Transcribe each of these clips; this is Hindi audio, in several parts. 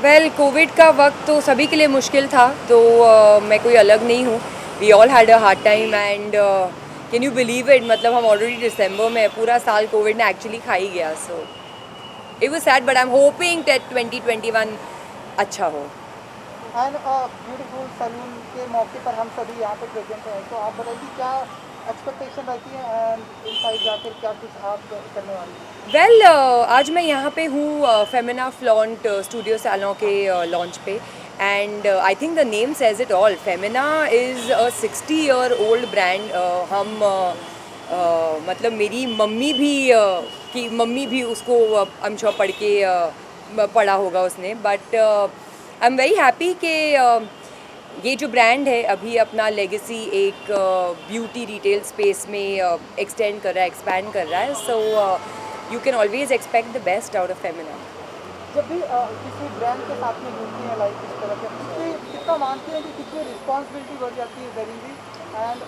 वेल कोविड का वक्त तो सभी के लिए मुश्किल था, तो मैं कोई अलग नहीं हूँ। We all had a hard time and can you believe it, मतलब हम ऑलरेडी दिसंबर में, पूरा साल कोविड ने एक्चुअली खा ही गया। So it was sad but I am hoping that 2021 अच्छा हो। एंड ब्यूटीफुल सैलून के मौके पर हम सभी यहाँ पे प्रेजेंट हैं, तो आप बताइए क्या एक्सपेक्टेशन रहती है एंड इनसाइड जाकर क्या कुछ आप करने वाली हैं? वेल आज मैं यहाँ पे हूँ फेमिना फ्लॉन्ट स्टूडियो सैलों के लॉन्च पे, and I think the name says it all. Femina is a 60-year old brand. हम मतलब मेरी मम्मी भी की मम्मी भी उसको आई एम श्योर पढ़ा होगा उसने, but I am very happy कि ये जो ब्रांड है अभी अपना लेगेसी एक ब्यूटी रिटेल स्पेस में एक्सटेंड कर रहा है, एक्सपैंड कर रहा है। So you can always expect the best out of Femina. जब भी किसी ब्रांड के साथ में जुड़ती हैं लाइक इस तरह के, तो कितना मानते हैं कि कितनी रिस्पॉन्सिबिलिटी बढ़ जाती है जरूरी एंड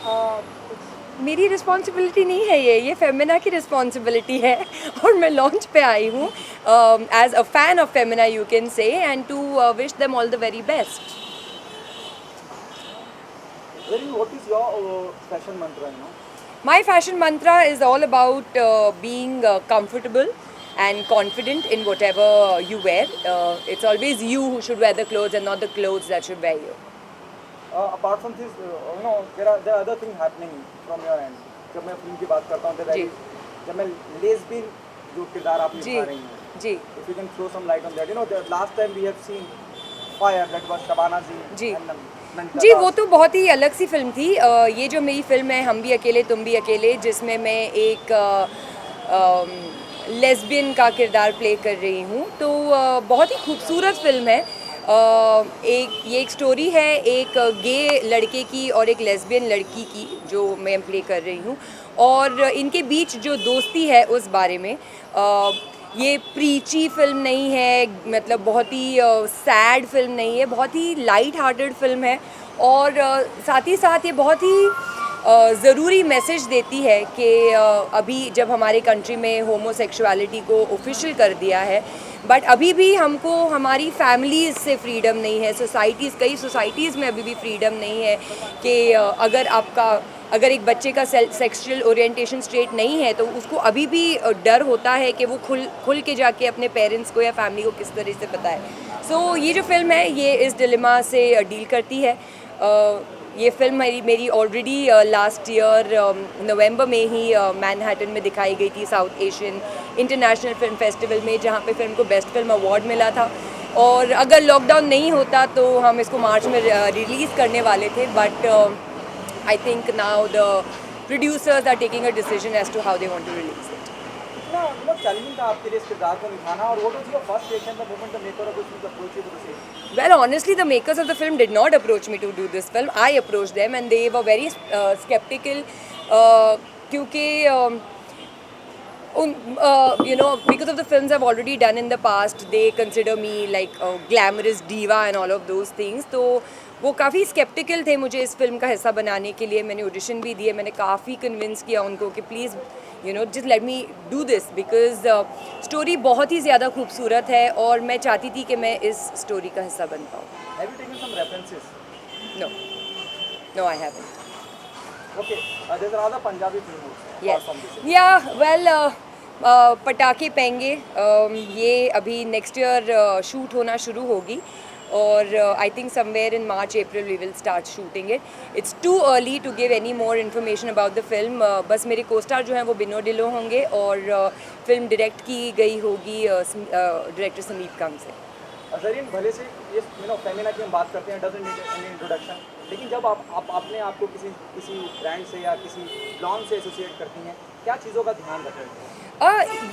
मेरी रिस्पॉन्सिबिलिटी नहीं है, ये फेमिना की रिस्पॉन्सिबिलिटी है और मैं लॉन्च पे आई हूँ as a fan of Femina, you can say, and to wish them all the very best. Very, what is your fashion mantra, you know? My fashion mantra is all about being comfortable and confident in whatever you wear. It's always you who should wear the clothes and not the clothes that should wear you. Apart from this, there are other things happening from your end. जब मैं फिल्म की बात करता हूँ, जी जब मैं लेस्बियन जो किरदार आप जी निभा रही हैं, जी if you can throw some light on that. The last time we have seen Fire, that was Shabana Azim ji and Nandita ji, Das. वो तो बहुत ही अलग सी फिल्म थी। ये जो मेरी फिल्म है हम भी अकेले तुम भी अकेले, जिसमें मैं एक लेस्बियन का किरदार प्ले कर रही हूँ, तो बहुत ही खूबसूरत फिल्म है। ये एक स्टोरी है एक गे लड़के की और एक लेस्बियन लड़की की, जो मैं प्ले कर रही हूँ, और इनके बीच जो दोस्ती है उस बारे में। ये प्रीची फिल्म नहीं है, मतलब बहुत ही सैड फिल्म नहीं है, बहुत ही लाइट हार्टेड फिल्म है, और साथ ही साथ ये बहुत ही ज़रूरी मैसेज देती है कि अभी जब हमारे कंट्री में होमोसेक्सुअलिटी को ऑफिशियल कर दिया है, बट अभी भी हमको हमारी फैमिलीज़ से फ्रीडम नहीं है, कई सोसाइटीज़ में अभी भी फ्रीडम नहीं है कि अगर एक बच्चे का सेक्सुअल ओरिएंटेशन स्ट्रेट नहीं है तो उसको अभी भी डर होता है कि वो खुल के जाके अपने पेरेंट्स को या फैमिली को किस तरह से बताए। सो ये जो फिल्म है ये इस डिलेमा से डील करती है। ये फिल्म मेरी ऑलरेडी लास्ट ईयर नवंबर में ही मैनहट्टन में दिखाई गई थी, south Asian international film festival में, जहाँ पे फिल्म को बेस्ट फिल्म अवार्ड मिला था। और अगर लॉकडाउन नहीं होता तो हम इसको मार्च में रिलीज़ करने वाले थे, but I think now the producers are taking a decision as to how they want to release it. कितना मतलब चैलेंजिंग था आपके लिए इस किरदार को निभाना, और what was your first reaction the moment the maker of this film approached you to say? Well, honestly, the makers of the film did not approach me to do this film. I approached them and they were very skeptical, क्योंकि because of the films I've already done in the past, they consider me like a glamorous diva and all of those things. तो वो काफ़ी स्केप्टिकल थे मुझे इस फिल्म का हिस्सा बनाने के लिए। मैंने ऑडिशन भी दिए, मैंने काफ़ी कन्विंस किया उनको कि please just let me do this, because story बहुत ही ज़्यादा खूबसूरत है और मैं चाहती थी कि मैं इस स्टोरी का हिस्सा बन पाऊँ। Have you taken some references? No no, I haven't. Okay, there's another Punjabi film also. Yes. Apart from this. Yeah, well, पटाखे पेंगे ये अभी नेक्स्ट ईयर शूट होना शुरू होगी, और I think somewhere in March April we will start shooting it. It's too early to give any more information about the film. बस मेरे कोस्टार जो हैं वो बिनो डिलो होंगे, और फिल्म डायरेक्ट की गई होगी डायरेक्टर समीप कंग से। जरीन, भले से ये फेमिना की हम बात करते हैं, डजंट नीड एनी इंट्रोडक्शन, लेकिन जब आप अपने आप को किसी ब्रांड से या किसी ब्रांड से एसोसिएट करती हैं, क्या चीज़ों का ध्यान रखते हैं?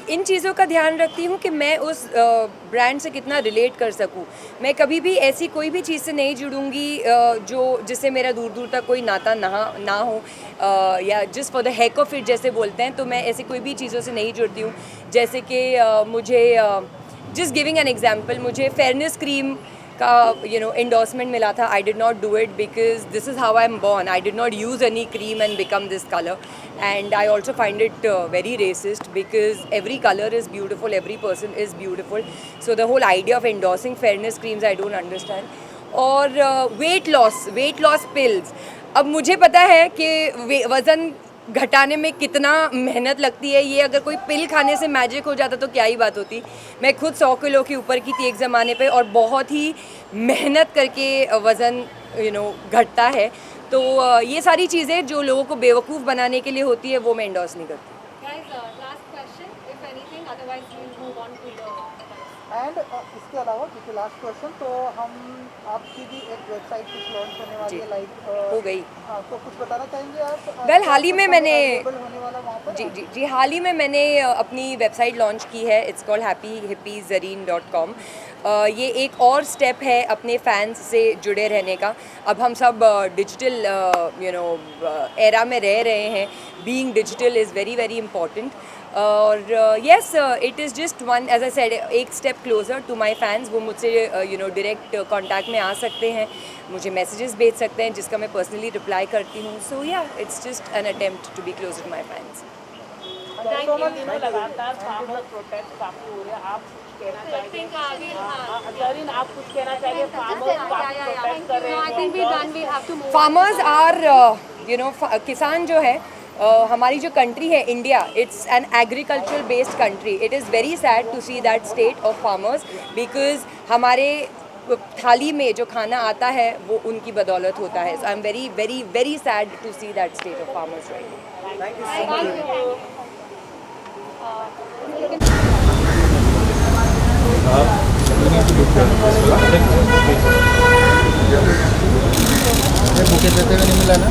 इन चीज़ों का ध्यान रखती हूँ कि मैं उस ब्रांड से कितना रिलेट कर सकूँ। मैं कभी भी ऐसी कोई भी चीज़ से नहीं जुड़ूँगी जिससे मेरा दूर दूर तक कोई नाता ना हो, या just for the heck of it जैसे बोलते हैं, तो मैं ऐसी कोई भी चीज़ों से नहीं जुड़ती हूँ। जैसे कि मुझे जस्ट गिविंग एन एग्जाम्पल, मुझे फेयरनेस क्रीम का endorsement मिला था. I did not do it because this is how I'm born. I did not use any cream and become this color. And I also find it very racist because every color is beautiful, every person is beautiful. So the whole idea of endorsing fairness creams I don't understand. और वेट लॉस पिल्स. अब मुझे पता है कि वज़न घटाने में कितना मेहनत लगती है. ये अगर कोई पिल खाने से मैजिक हो जाता तो क्या ही बात होती. मैं खुद 100 किलो के ऊपर की थी एक ज़माने पे और बहुत ही मेहनत करके वज़न घटता है. तो ये सारी चीज़ें जो लोगों को बेवकूफ़ बनाने के लिए होती है वो मैं एंडोर्स नहीं करती. Guys, last question, if anything, otherwise we'll move on to the. And इसके अलावा क्योंकि लास्ट क्वेश्चन तो हम आपकी भी एक वेबसाइट कुछ लॉन्च होने वाली है लाइक हो गई. तो कुछ बताना चाहेंगे आप? वेल हाल ही में मैंने होने वाला वहाँ पर जी हाल ही में मैंने अपनी वेबसाइट लॉन्च की है. It's called happyhippiezareen.com. ये एक और स्टेप है अपने फैंस से जुड़े रहने का. अब हम सब डिजिटल एरा में रह रहे हैं. Being digital is very very important. और yes it is just one as I said एक step closer to my fans. वो मुझसे डायरेक्ट कॉन्टैक्ट में आ सकते हैं, मुझे मैसेजेस भेज सकते हैं जिसका मैं पर्सनली रिप्लाई करती हूँ. So yeah it's just an attempt to be close to my fans. लगातार फार्मर प्रोटेस्ट काफी हो रहे हैं, आप कुछ कहना चाहेंगे? जरीन आप कुछ कहना चाहेंगे? फार्मर्स काफी प्रोटेस्ट कर रहे हैं. I think we're done. We'll have to move. Farmers or किसान जो है हमारी जो कंट्री है India, it's an agricultural based country. It is very sad to see that state of farmers because हमारे थाली में जो खाना आता है वो उनकी बदौलत होता है. So I am very very very sad to see that state of farmers right now. Thank you so much. Bouquet देते हुए नहीं मिला ना?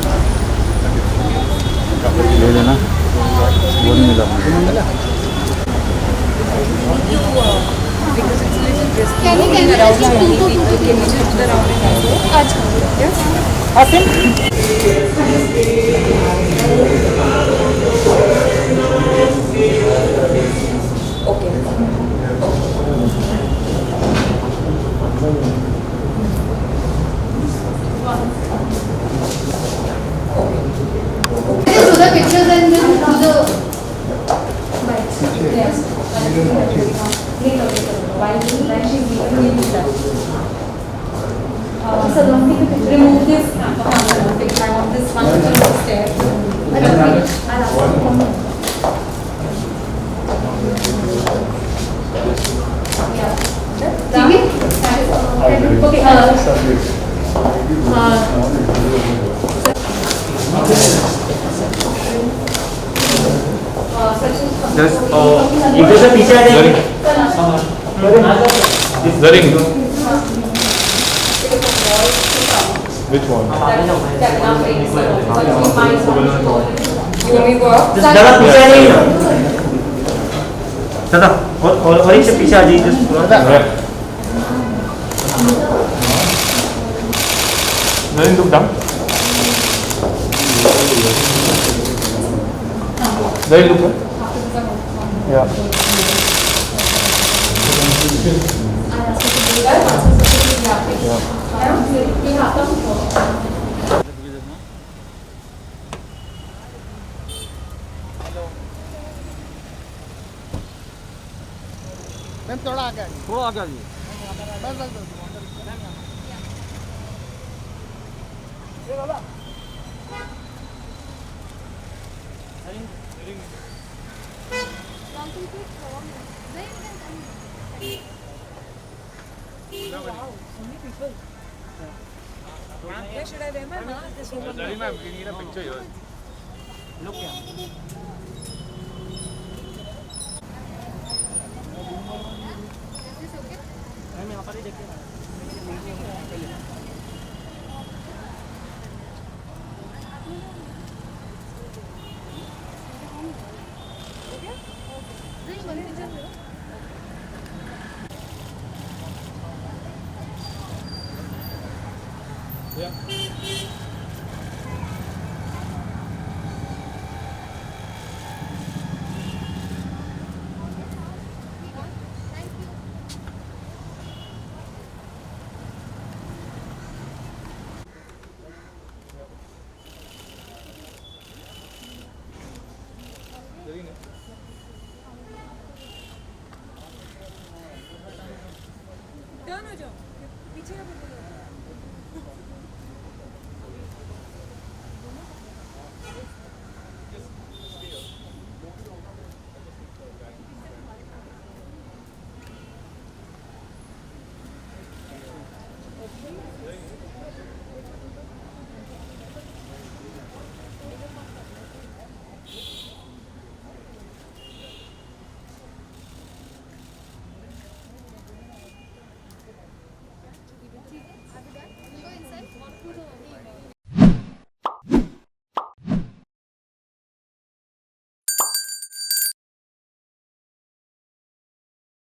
ले लेना, वो नहीं मिला. Do the pictures and then do the bites. Yes. Remove this picture of this one which is there. इधर से पीछे आ जाइए. Zarin. Which one? दादा पीछे आ जाइए ना. दादा और एक से पीछे आ जाइए. Zarin, look down. Zarin, look up. Yeah. Ma'am थोड़ा आगे आइए. थोड़ा आगे आइए. बस. Where should I wear my mask? This one. Zarin, ma'am, we need a picture here. लोग क्या मैम यहाँ पर ही देखिए. पीछे का बोलो